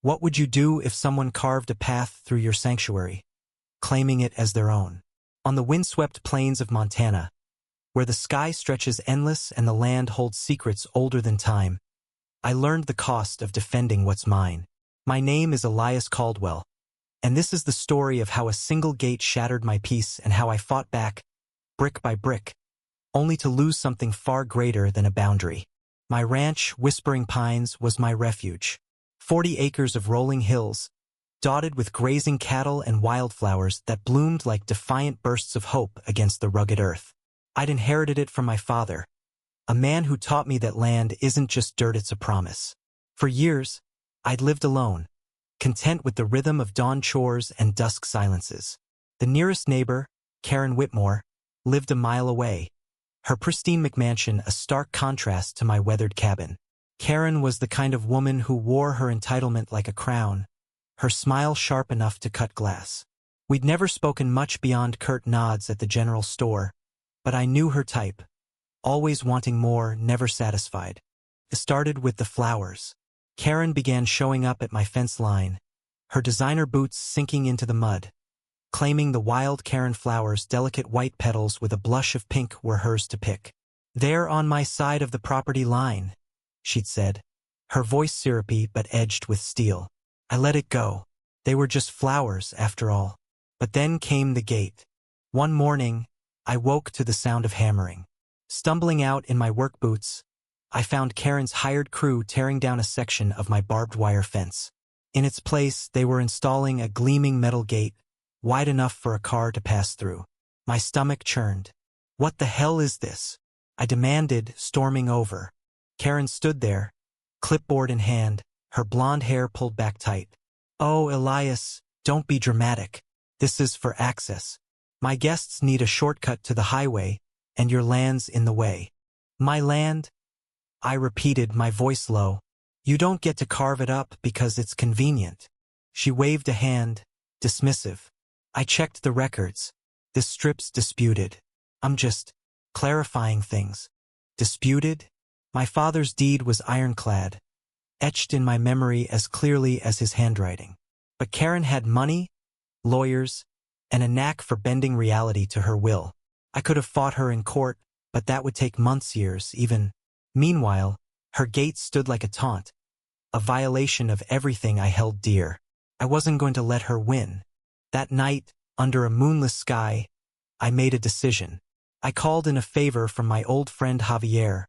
What would you do if someone carved a path through your sanctuary, claiming it as their own? On the windswept plains of Montana, where the sky stretches endless and the land holds secrets older than time, I learned the cost of defending what's mine. My name is Elias Caldwell, and this is the story of how a single gate shattered my peace and how I fought back, brick by brick, only to lose something far greater than a boundary. My ranch, Whispering Pines, was my refuge. 40 acres of rolling hills, dotted with grazing cattle and wildflowers that bloomed like defiant bursts of hope against the rugged earth. I'd inherited it from my father, a man who taught me that land isn't just dirt, it's a promise. For years, I'd lived alone, content with the rhythm of dawn chores and dusk silences. The nearest neighbor, Karen Whitmore, lived a mile away, her pristine McMansion a stark contrast to my weathered cabin. Karen was the kind of woman who wore her entitlement like a crown, her smile sharp enough to cut glass. We'd never spoken much beyond curt nods at the general store, but I knew her type, always wanting more, never satisfied. It started with the flowers. Karen began showing up at my fence line, her designer boots sinking into the mud, claiming the wild Karen flowers' delicate white petals with a blush of pink were hers to pick. "They're on my side of the property line," she'd said, her voice syrupy but edged with steel. I let it go. They were just flowers, after all. But then came the gate. One morning, I woke to the sound of hammering. Stumbling out in my work boots, I found Karen's hired crew tearing down a section of my barbed wire fence. In its place, they were installing a gleaming metal gate, wide enough for a car to pass through. My stomach churned. "What the hell is this?" I demanded, storming over. Karen stood there, clipboard in hand, her blonde hair pulled back tight. "Oh, Elias, don't be dramatic. This is for access. My guests need a shortcut to the highway, and your land's in the way." "My land?" I repeated, my voice low. "You don't get to carve it up because it's convenient." She waved a hand, dismissive. I checked the records. "This strip's disputed." "I'm just clarifying things." "Disputed?" My father's deed was ironclad, etched in my memory as clearly as his handwriting. But Karen had money, lawyers, and a knack for bending reality to her will. I could have fought her in court, but that would take months, years, even. Meanwhile, her gate stood like a taunt, a violation of everything I held dear. I wasn't going to let her win. That night, under a moonless sky, I made a decision. I called in a favor from my old friend Javier,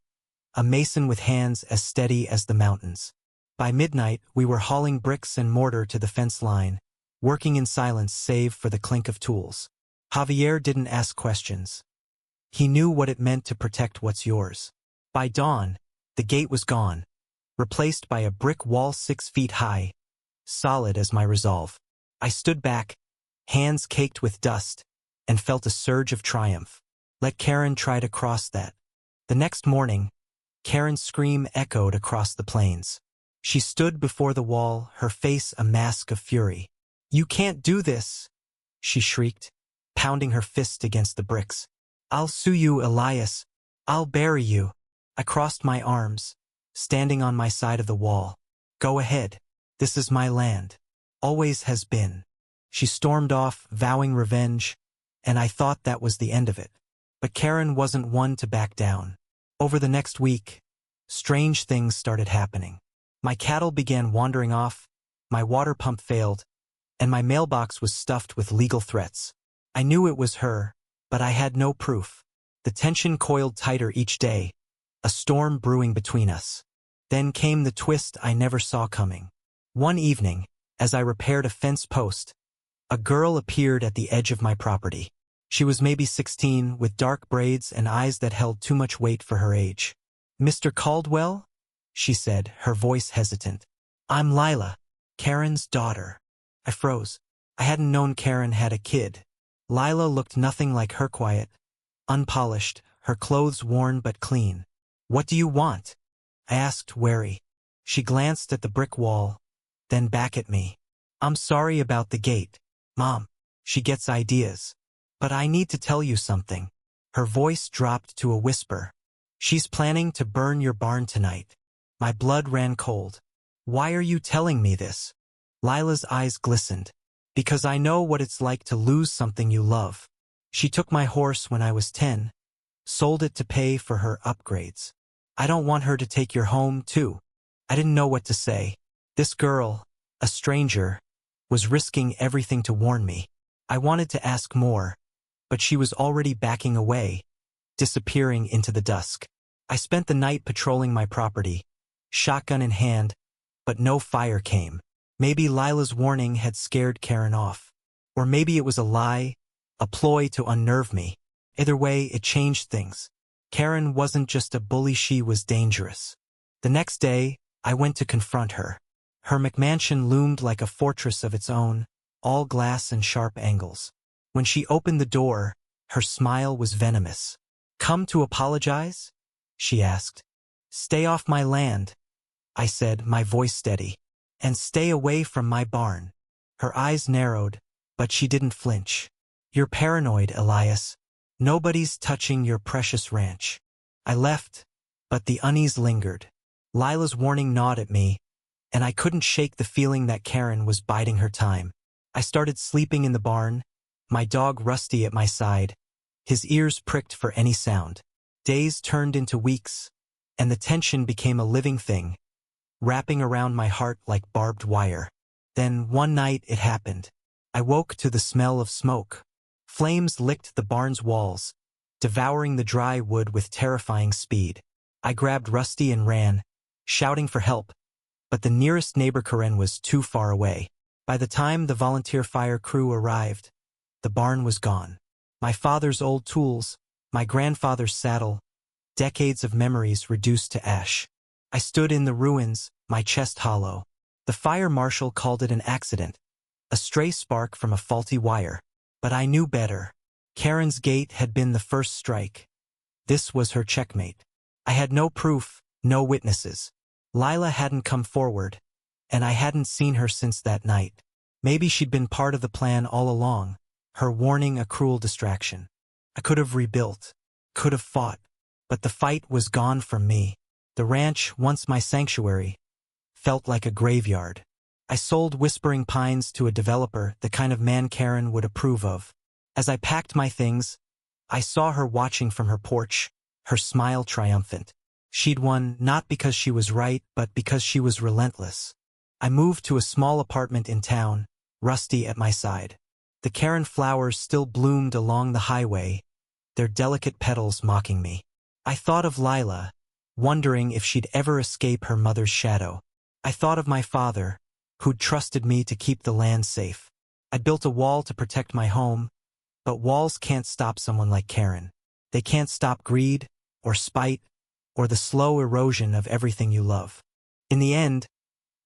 a mason with hands as steady as the mountains. By midnight, we were hauling bricks and mortar to the fence line, working in silence save for the clink of tools. Javier didn't ask questions. He knew what it meant to protect what's yours. By dawn, the gate was gone, replaced by a brick wall 6 feet high, solid as my resolve. I stood back, hands caked with dust, and felt a surge of triumph. Let Karen try to cross that. The next morning, Karen's scream echoed across the plains. She stood before the wall, her face a mask of fury. "You can't do this," she shrieked, pounding her fist against the bricks. "I'll sue you, Elias. I'll bury you." I crossed my arms, standing on my side of the wall. "Go ahead. This is my land. Always has been." She stormed off, vowing revenge, and I thought that was the end of it. But Karen wasn't one to back down. Over the next week, strange things started happening. My cattle began wandering off, my water pump failed, and my mailbox was stuffed with legal threats. I knew it was her, but I had no proof. The tension coiled tighter each day, a storm brewing between us. Then came the twist I never saw coming. One evening, as I repaired a fence post, a girl appeared at the edge of my property. She was maybe 16, with dark braids and eyes that held too much weight for her age. "Mr. Caldwell?" she said, her voice hesitant. "I'm Lila, Karen's daughter." I froze. I hadn't known Karen had a kid. Lila looked nothing like her, quiet, unpolished, her clothes worn but clean. "What do you want?" I asked, wary. She glanced at the brick wall, then back at me. "I'm sorry about the gate, Mom." She gets ideas. "But I need to tell you something." Her voice dropped to a whisper. "She's planning to burn your barn tonight." My blood ran cold. "Why are you telling me this?" Lila's eyes glistened. Because I know what it's like to lose something you love. She took my horse when I was 10, sold it to pay for her upgrades. I don't want her to take your home, too. I didn't know what to say. This girl, a stranger, was risking everything to warn me. I wanted to ask more, but she was already backing away, disappearing into the dusk. I spent the night patrolling my property, shotgun in hand, but no fire came. Maybe Lila's warning had scared Karen off. Or maybe it was a lie, a ploy to unnerve me. Either way, it changed things. Karen wasn't just a bully, she was dangerous. The next day, I went to confront her. Her McMansion loomed like a fortress of its own, all glass and sharp angles. When she opened the door, her smile was venomous. "Come to apologize?" she asked. "Stay off my land," I said, my voice steady. "And stay away from my barn." Her eyes narrowed, but she didn't flinch. "You're paranoid, Elias. Nobody's touching your precious ranch." I left, but the unease lingered. Lila's warning gnawed at me, and I couldn't shake the feeling that Karen was biding her time. I started sleeping in the barn, my dog Rusty at my side, his ears pricked for any sound. Days turned into weeks, and the tension became a living thing, wrapping around my heart like barbed wire. Then, one night, it happened. I woke to the smell of smoke. Flames licked the barn's walls, devouring the dry wood with terrifying speed. I grabbed Rusty and ran, shouting for help, but the nearest neighbor Karen was too far away. By the time the volunteer fire crew arrived, the barn was gone. My father's old tools, my grandfather's saddle, decades of memories reduced to ash. I stood in the ruins, my chest hollow. The fire marshal called it an accident, a stray spark from a faulty wire. But I knew better. Karen's gate had been the first strike. This was her checkmate. I had no proof, no witnesses. Lila hadn't come forward, and I hadn't seen her since that night. Maybe she'd been part of the plan all along, her warning a cruel distraction. I could have rebuilt, could have fought, but the fight was gone from me. The ranch, once my sanctuary, felt like a graveyard. I sold Whispering Pines to a developer, the kind of man Karen would approve of. As I packed my things, I saw her watching from her porch, her smile triumphant. She'd won not because she was right, but because she was relentless. I moved to a small apartment in town, Rusty at my side. The Karen flowers still bloomed along the highway, their delicate petals mocking me. I thought of Lila, wondering if she'd ever escape her mother's shadow. I thought of my father, who'd trusted me to keep the land safe. I built a wall to protect my home, but walls can't stop someone like Karen. They can't stop greed, or spite, or the slow erosion of everything you love. In the end,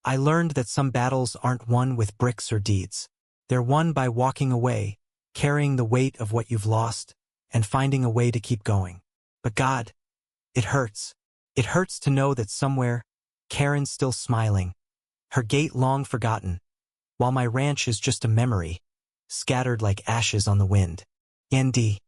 I learned that some battles aren't won with bricks or deeds. They're won by walking away, carrying the weight of what you've lost, and finding a way to keep going. But God, it hurts. It hurts to know that somewhere, Karen's still smiling, her gate long forgotten, while my ranch is just a memory, scattered like ashes on the wind. Nd.